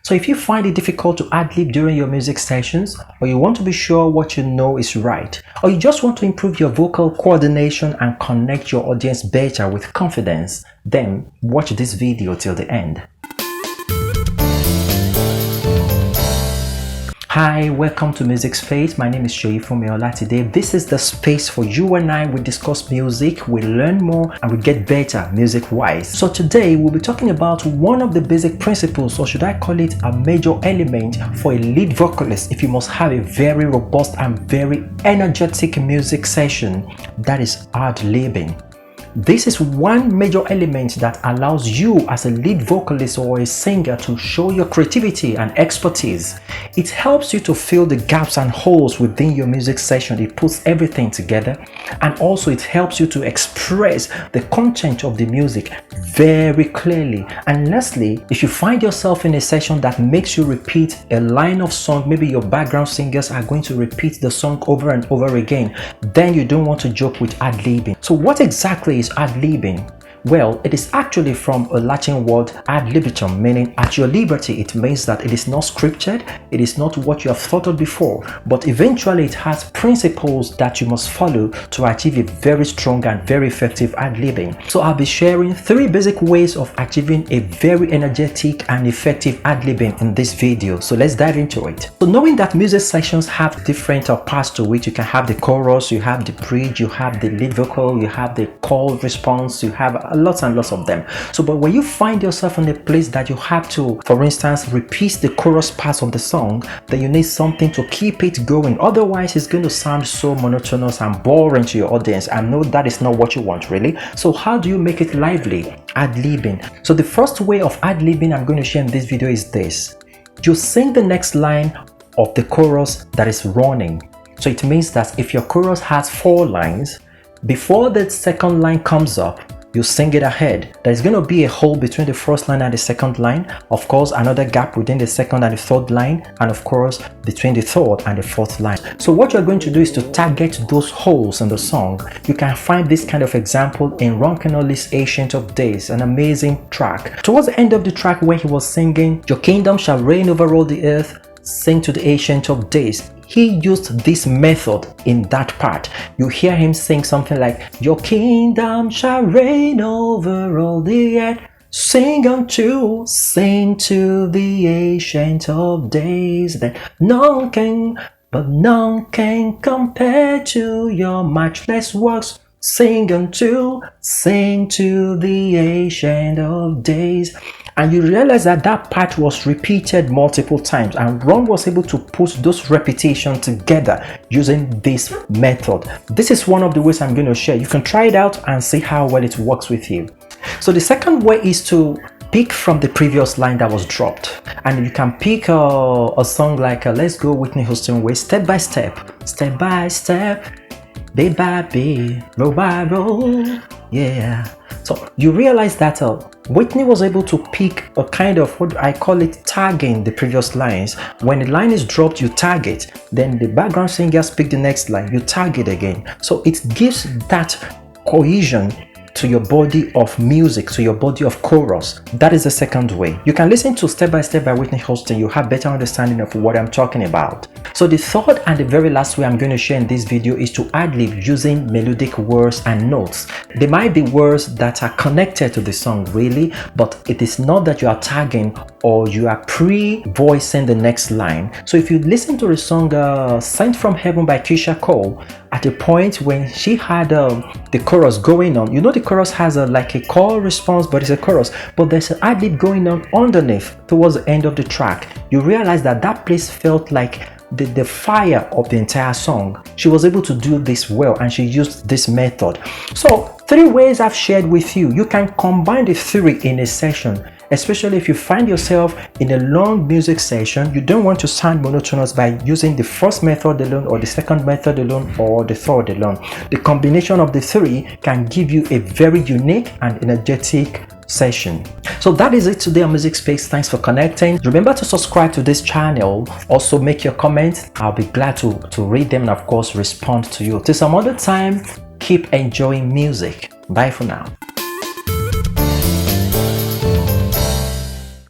So if you find it difficult to ad-lib during your music sessions, or you want to be sure what you know is right, or you just want to improve your vocal coordination and connect your audience better with confidence, then watch this video till the end. Hi, welcome to Music Space. My name is Shoyifumiola. Today, this is the space for you and I. We discuss music, we learn more, and we get better music-wise. So today, we'll be talking about one of the basic principles, or should I call it a major element for a lead vocalist if you must have a very robust and very energetic music session, that is ad-libbing. This is one major element that allows you as a lead vocalist or a singer to show your creativity and expertise. It helps you to fill the gaps and holes within your music session. It puts everything together, and also it helps you to express the content of the music very clearly. And lastly, if you find yourself in a session that makes you repeat a line of song, maybe your background singers are going to repeat the song over and over again, then you don't want to joke with ad-libbing. So what exactly is ad-libbing? Well, it is actually from a Latin word ad libitum, meaning at your liberty. It means that it is not scripted, it is not what you have thought of before, but eventually it has principles that you must follow to achieve a very strong and very effective ad-libbing. So I'll be sharing 3 basic ways of achieving a very energetic and effective ad-libbing in this video. So let's dive into it. So knowing that music sections have different parts to it, you can have the chorus, you have the bridge, you have the lead vocal, you have the call response, you have lots and lots of them. So but when you find yourself in a place that you have to, for instance, repeat the chorus parts of the song, then you need something to keep it going. Otherwise it's going to sound so monotonous and boring to your audience, and no, that is not what you want really. So how do you make it lively? Ad-libbing. So the first way of ad-libbing I'm going to share in this video is this: you sing the next line of the chorus that is running. So it means that if your chorus has 4 lines, before the second line comes up, you sing it ahead. There's going to be a hole between the first line and the second line, of course another gap within the second and the third line, and of course between the third and the fourth line. So what you're going to do is to target those holes in the song. You can find this kind of example in Kenoly's Ancient of Days, an amazing track. Towards the end of the track, where he was singing, "Your kingdom shall reign over all the earth, sing to the Ancient of Days," he used this method in that part. You hear him sing something like, "Your kingdom shall reign over all the earth, sing to the Ancient of Days, that none can compare to your matchless works, sing to the Ancient of Days." And you realize that that part was repeated multiple times, and Ron was able to put those repetitions together using this method. This is one of the ways I'm going to share. You can try it out and see how well it works with you. So the second way is to pick from the previous line that was dropped, and you can pick a song like let's go Whitney Houston with "Step by Step, Step by Step, Day by Day, Roll by Roll." Yeah. So you realize that Whitney was able to pick a kind of, what I call it, tagging the previous lines. When the line is dropped, you tag it. Then the background singers pick the next line, you tag it again. So it gives that cohesion to your body of music, to your body of chorus. That is the second way. You can listen to "Step by Step" by Whitney Houston. You have better understanding of what I'm talking about. So the third and the very last way I'm going to share in this video is to ad-lib using melodic words and notes. There might be words that are connected to the song really, but it is not that you are tagging or you are pre-voicing the next line. So if you listen to the song "Sent from Heaven" by Keyshia Cole, at a point when she had the chorus going on, you know the chorus has like a call response, but it's a chorus, but there's an ad-lib going on underneath towards the end of the track. You realize that that place felt like the fire of the entire song. She was able to do this well, and she used this method. So 3 ways I've shared with you. You can combine the 3 in a session, especially if you find yourself in a long music session. You don't want to sound monotonous by using the first method alone, or the second method alone, or the third alone. The combination of the 3 can give you a very unique and energetic session. So that is it today on Music Space. Thanks for connecting. Remember to subscribe to this channel. Also make your comments. I'll be glad to read them and of course respond to you. Till some other time, keep enjoying music. Bye for now.